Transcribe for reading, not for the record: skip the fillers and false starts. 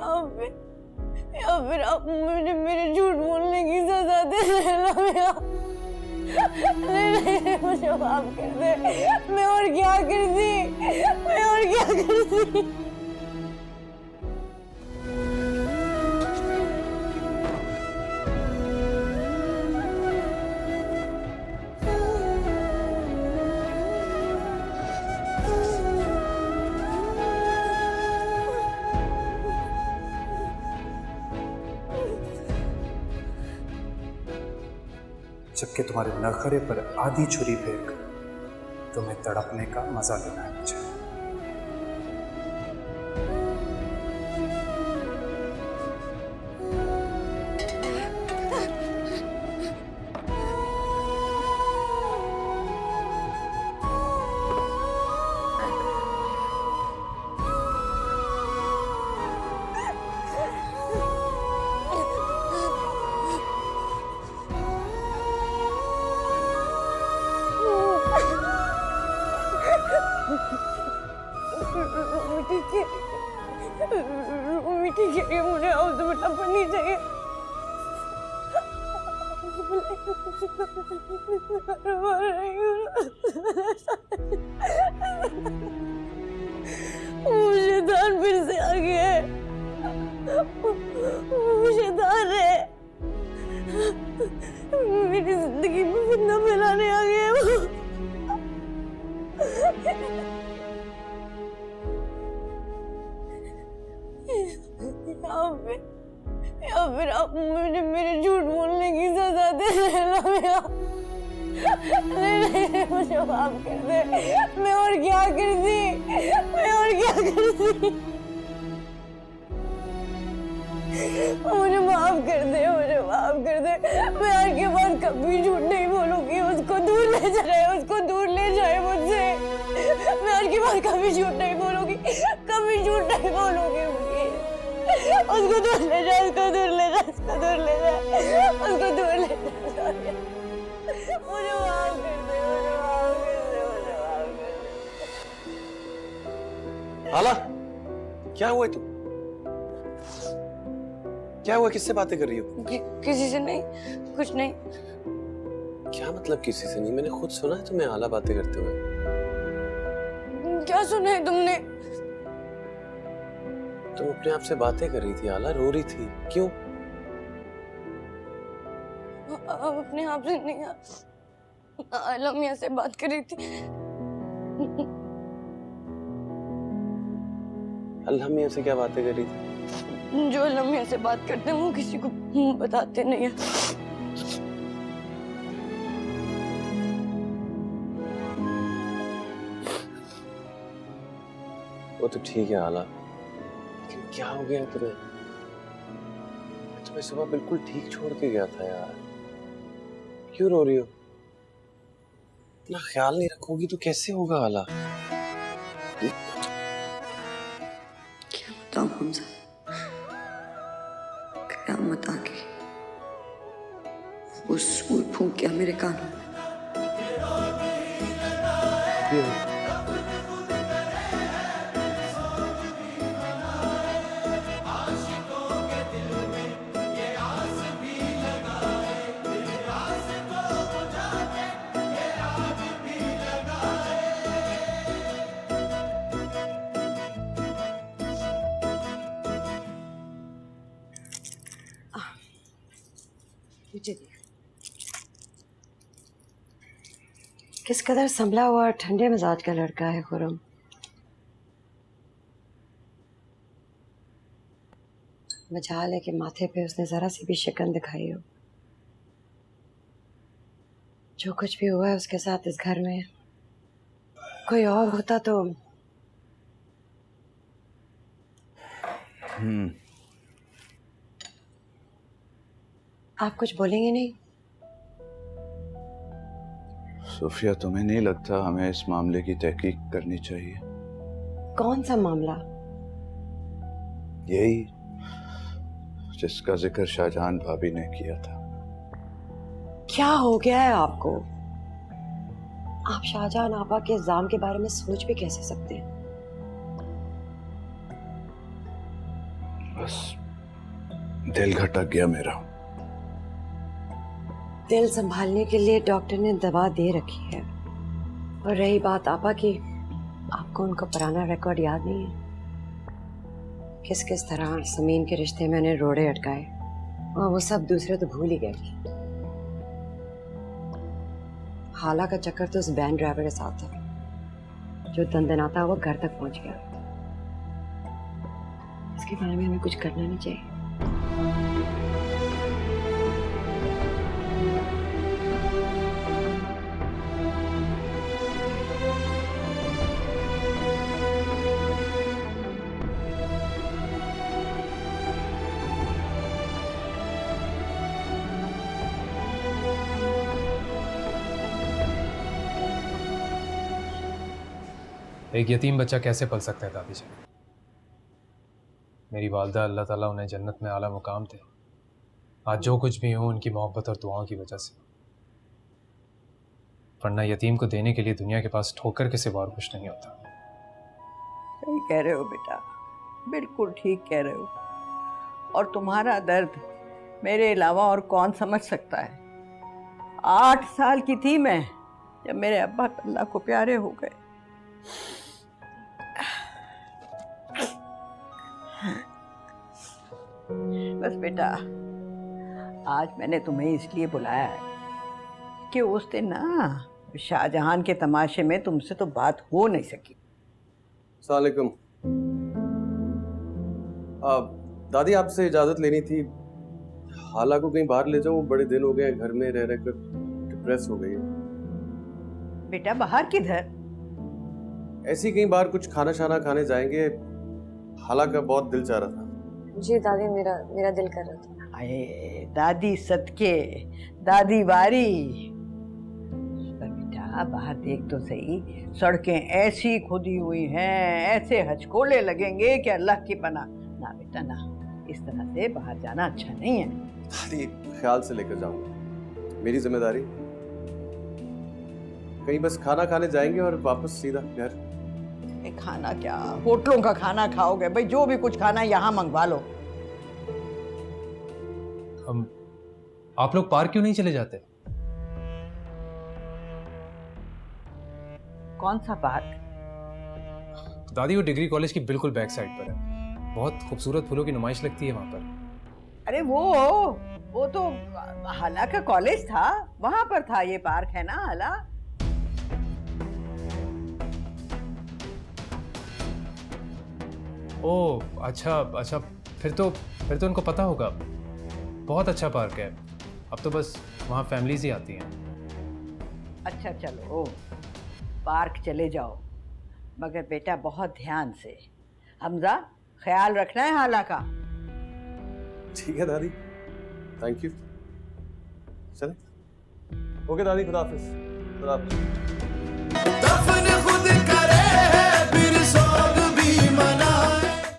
या फिर आप मुझे मेरे झूठ बोलने की सजा दे देना। नहीं, मुझे माफ कर दे। मैं और क्या करती। जबकि तुम्हारे नखरे पर आधी छुरी फेंक तुम्हें तड़पने का मजा लेना है मुझे। ठीक है, मुझे हाउस में टपकनी चाहिए। मुझे दान फिर से आ गया है। मुझे दान है। मेरी जिंदगी में फितना फैलाने आ गया है वो। या फिर आप मुझे मेरे झूठ बोलने की सजा दे देना। नहीं, मुझे माफ कर दे। मैं और क्या करती। मुझे माफ कर दे। मैं आज के बाद कभी झूठ नहीं बोलूंगी। उसको दूर ले जाए मुझसे। मैं आज के बाद कभी झूठ नहीं बोलूंगी। उसको दूर ले जा। मुझे माफ कर दे। आला, क्या हुआ तुम? क्या हुआ? किससे बातें कर रही हो? किसी से नहीं, कुछ नहीं। क्या मतलब किसी से नहीं? मैंने खुद सुना है तुम्हें आला बातें करते हुए। क्या सुना है तुमने? तुम अपने आप से बातें कर रही थी आला, रो रही थी, क्यों? अब अपने आप से नहीं, आला मियां से बात कर रही थी। अल्लाह मियां से क्या बातें कर रही थी? जो अल्लाह मियां से बात करते हैं वो किसी को बताते नहीं है। वो तो ठीक है आला, लेकिन क्या हो गया तुम्हें? मैं तुम्हें सुबह बिल्कुल ठीक छोड़ के गया था यार। क्यों रो रही हो? इतना ख्याल नहीं रखोगी तो कैसे होगा आला? क्या बताऊं हमजा, कयामत आ गई। वो सूर फूंक गया मेरे कान में। किस कदर संभला हुआ और ठंडे मिजाज का लड़का है खुरम। मजाल है कि माथे पे उसने जरा सी भी शिकन दिखाई हो। जो कुछ भी हुआ है उसके साथ इस घर में, कोई और होता तो। आप कुछ बोलेंगे नहीं? सोफिया, तुम्हें नहीं लगता हमें इस मामले की तहकीक करनी चाहिए? कौन सा मामला? यही जिसका जिक्र शाहजहान भाभी ने किया था। क्या हो गया है आपको? आप शाहजहान आपा के इल्जाम के बारे में सोच भी कैसे सकते हैं? बस दिल घटक गया मेरा। दिल संभालने के लिए डॉक्टर ने दवा दे रखी है। और रही बात आपा की, आपको उनका पुराना रिकॉर्ड याद नहीं है? किस किस तरह जमीन के रिश्ते में उन्हें रोड़े अटकाए, और वो सब दूसरे तो भूल ही गए। हाला का चक्कर तो उस वैन ड्राइवर के साथ था जो दंदनाता वो घर तक पहुंच गया। इसके बारे में हमें कुछ करना नहीं चाहिए। एक यतीम बच्चा कैसे पल सकता है दादी जी? मेरी वालदा अल्लाह ताला उन्हें जन्नत में आला मुकाम थे। आज जो कुछ भी हो उनकी मोहब्बत और दुआओं की वजह से, वरना यतीम को देने के लिए दुनिया के पास ठोकर के सिवा और कुछ नहीं होता। सही कह रहे हो बेटा, बिल्कुल ठीक कह रहे हो। और तुम्हारा दर्द मेरे अलावा और कौन समझ सकता है। 8 साल की थी मैं जब मेरे अब्बा अल्लाह को प्यारे हो गए। बस बेटा, आज मैंने तुम्हें इसलिए बुलाया है कि उस दिन ना शाहजहान के तमाशे में तुमसे तो बात हो नहीं सकी। अस्सलाम वालेकुम। दादी आपसे इजाज़त लेनी थी। हाला को कहीं बाहर ले जाओ, बड़े दिन हो गए घर में रह रहकर डिप्रेस हो गई है। बेटा बाहर किधर? ऐसे ही कहीं बाहर कुछ खाना शाना खाने जाएंगे। हाला का बहुत दिल चाह रहा था। जी दादी, मेरा दिल कर रहा था। अरे दादी सदके, दादी वारी। पर बेटा बाहर देख तो सही, सड़कें ऐसी खुदी हुई हैं, ऐसे हचकोले लगेंगे कि अल्लाह की पनाह। ना बेटा ना, इस तरह से बाहर जाना अच्छा नहीं है। दादी ख्याल से लेकर जाऊंगा, मेरी जिम्मेदारी। कहीं बस खाना खाने जाएंगे और वापस सीधा घर। खाना क्या, होटलों का खाना खाओगे? भाई जो भी कुछ खाना यहाँ मंगवा लो। हम आप लोग पार्क क्यों नहीं चले जाते? कौन सा पार्क? दादी वो डिग्री कॉलेज की बिल्कुल बैक साइड पर है। बहुत खूबसूरत फूलों की नुमाइश लगती है वहां पर। अरे वो तो हाला का कॉलेज था, वहां पर था ये पार्क, है ना हाला? ओह अच्छा, फिर तो उनको पता होगा। बहुत अच्छा पार्क है। अब तो बस वहाँ फैमिलीज ही आती हैं। अच्छा चलो पार्क चले जाओ, मगर बेटा बहुत ध्यान से। हमजा ख्याल रखना है हाला का। ठीक है दादी, थैंक यू। चले। ओके दादी, खुदा हाफिज। खुदा हाफिज।